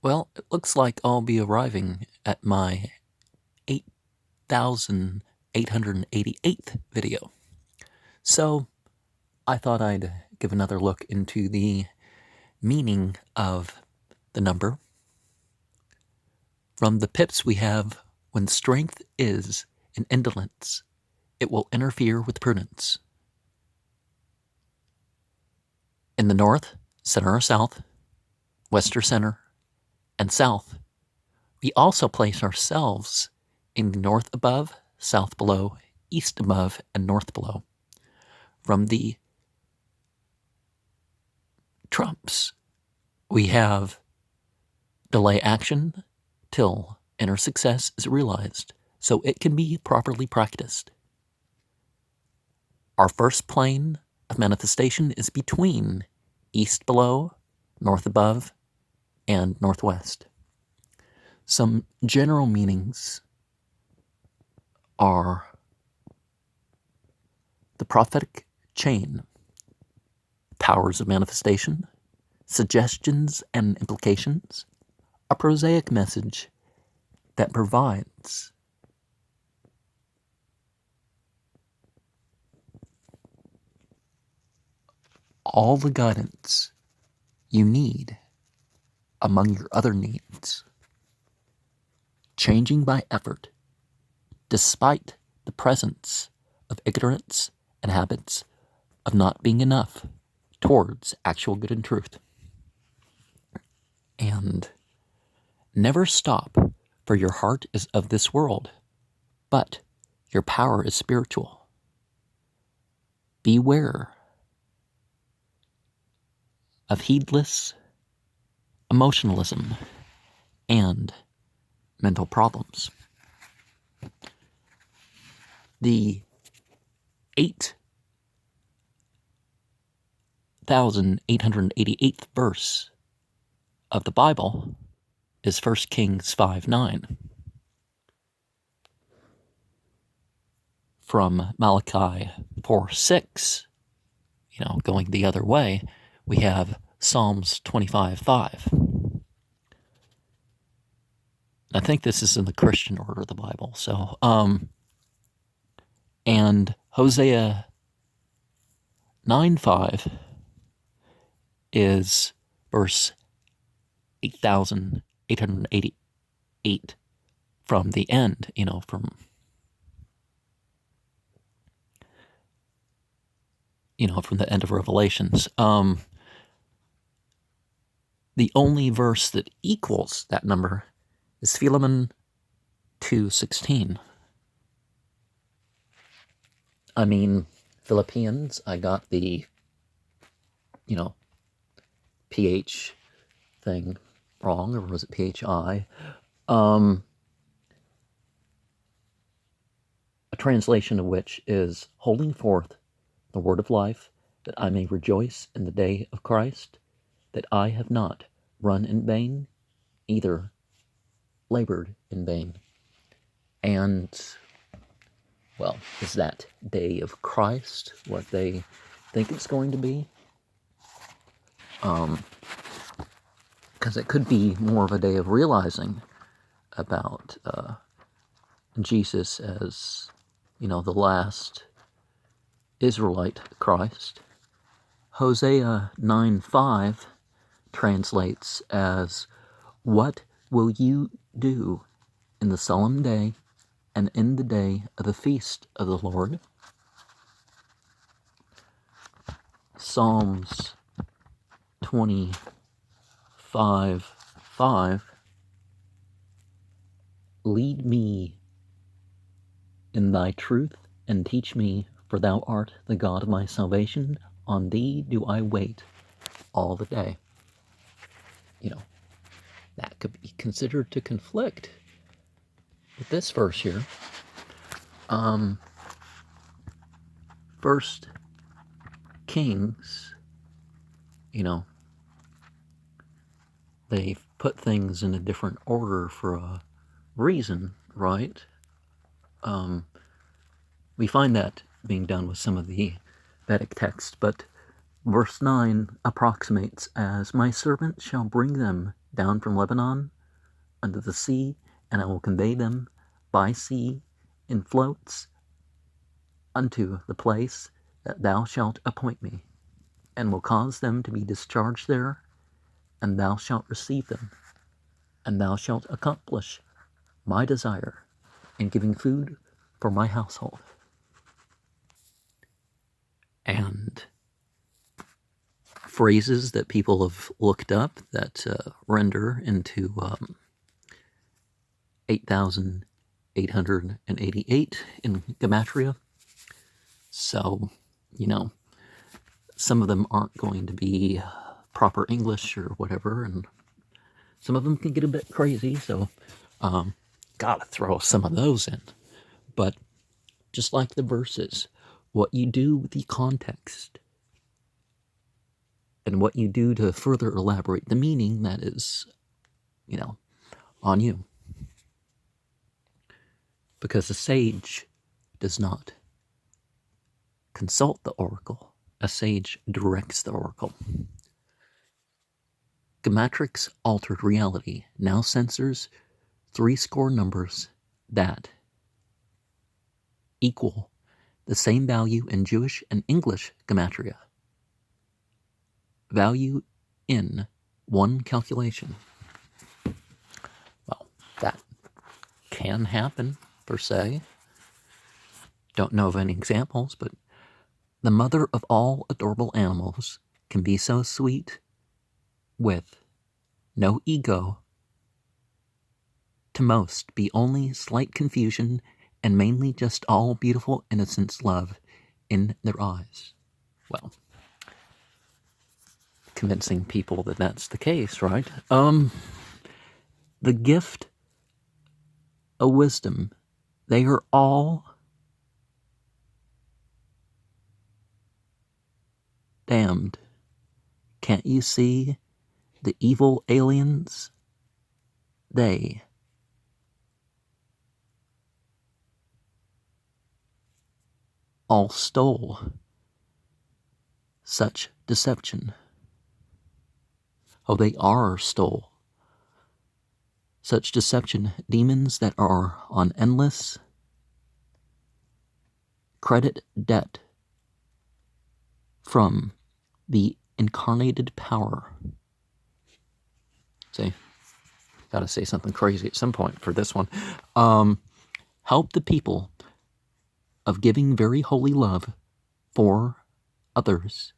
Well, it looks like I'll be arriving at my 8,888th video. So I thought I'd give another look into the meaning of the number. From the pips we have, when strength is in indolence, it will interfere with prudence. In the north, center or south, west or center, and south, we also place ourselves in the north above, south below, east above, and north below. From the trumps, we have delay action till inner success is realized, so it can be properly practiced. Our first plane of manifestation is between east below, north above, and northwest. Some general meanings are the prophetic chain, powers of manifestation, suggestions and implications, a prosaic message that provides all the guidance you need among your other needs, changing by effort, despite the presence of ignorance and habits of not being enough towards actual good and truth. And never stop, for your heart is of this world, but your power is spiritual. Beware of heedless emotionalism and mental problems. The 8,888th verse of the Bible is 1 Kings 5:9. From Malachi 4:6, going the other way, we have Psalms 25:5. I think this is in the Christian order of the Bible. And Hosea 9:5 is verse 8,888 from the end, from the end of Revelations. The only verse that equals that number is Philemon 2:16. Philippians, I got the, PH thing wrong, or was it PHI? A translation of which is holding forth the word of life, that I may rejoice in the day of Christ, that I have not run in vain, either labored in vain. And, well, is that day of Christ what they think it's going to be? Because it could be more of a day of realizing about Jesus as, the last Israelite Christ. Hosea 9:5 translates as, what will you do in the solemn day and in the day of the feast of the Lord? Psalms 25:5, lead me in thy truth and teach me, for thou art the God of my salvation. On thee do I wait all the day. That could be considered to conflict with this verse here. First Kings, they've put things in a different order for a reason, right? We find that being done with some of the Vedic texts, but verse 9 approximates as, my servant shall bring them down from Lebanon unto the sea, and I will convey them by sea in floats unto the place that thou shalt appoint me, and will cause them to be discharged there, and thou shalt receive them, and thou shalt accomplish my desire in giving food for my household. And phrases that people have looked up that render into 8,888 in Gematria. So, some of them aren't going to be proper English or whatever, and some of them can get a bit crazy, so gotta throw some of those in. But just like the verses, what you do with the context and what you do to further elaborate the meaning, that is, on you. Because a sage does not consult the oracle. A sage directs the oracle. Gematrix altered reality now censors 80 numbers that equal the same value in Jewish and English gematria. Value in one calculation. Well, that can happen, per se. Don't know of any examples, but the mother of all adorable animals can be so sweet with no ego, to most be only slight confusion, and mainly just all beautiful innocence love in their eyes. Well, convincing people that that's the case, right? The gift of wisdom, they are all damned. Can't you see the evil aliens? They all stole such deception. Oh, they are stole such deception, demons that are on endless credit debt from the incarnated power. See, gotta say something crazy at some point for this one. Help the people of giving very holy love for others,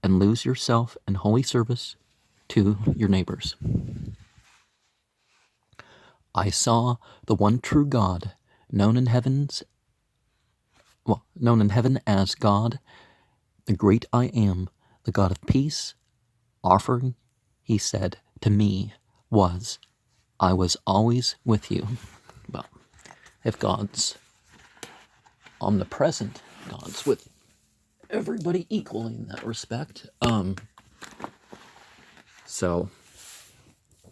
and lose yourself in holy service to your neighbors. I saw the one true God, known in heaven as God, the great I am, the God of peace. Offering, he said to me, was, I was always with you. Well, if God's omnipresent, God's with everybody equally in that respect. So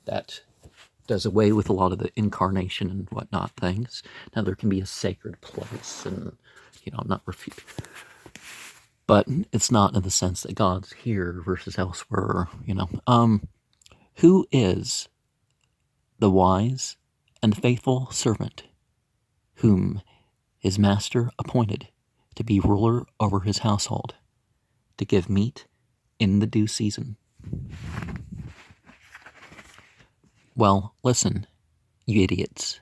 that does away with a lot of the incarnation and whatnot things. Now there can be a sacred place and, not refute. But it's not in the sense that God's here versus elsewhere, Who is the wise and faithful servant whom his master appointed to be ruler over his household, to give meat in the due season? Well, listen, you idiots.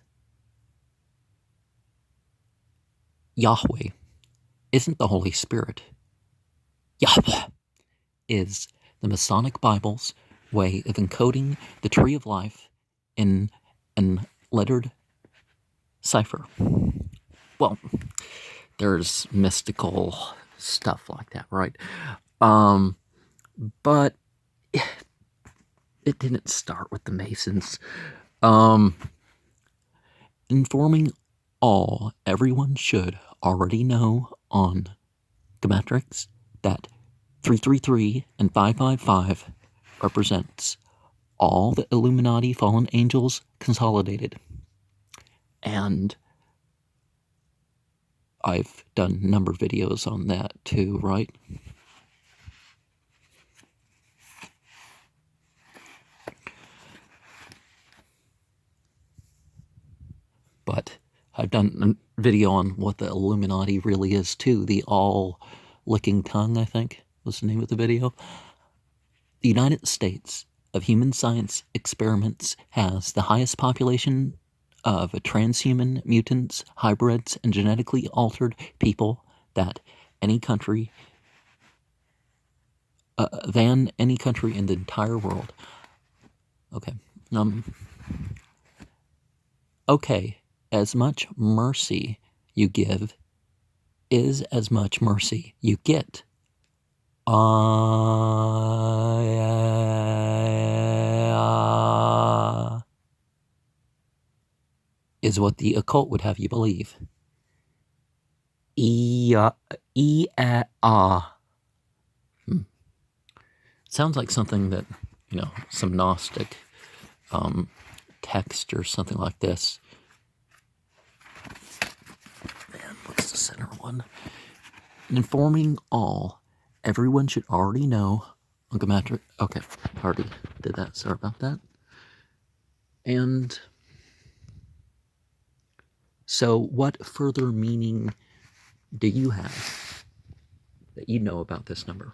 Yahweh isn't the Holy Spirit. Yahweh is the Masonic Bible's way of encoding the tree of life in an lettered cipher. Well, there's mystical stuff like that, right? But it didn't start with the Masons. Informing everyone should already know on Gematrix that 333 and 555 represents all the Illuminati fallen angels consolidated. And I've done a number of videos on that too, right? I've done a video on what the Illuminati really is too. The all-licking tongue, I think, was the name of the video. The United States of human science experiments has the highest population of transhuman mutants, hybrids, and genetically altered people that any country than any country in the entire world. Okay. Okay. As much mercy you give is as much mercy you get. Is what the occult would have you believe. Sounds like something that, some Gnostic text or something like this. Man, what's the center one? Informing all, everyone should already know. Okay, already did that. Sorry about that. And so what further meaning do you have that you know about this number?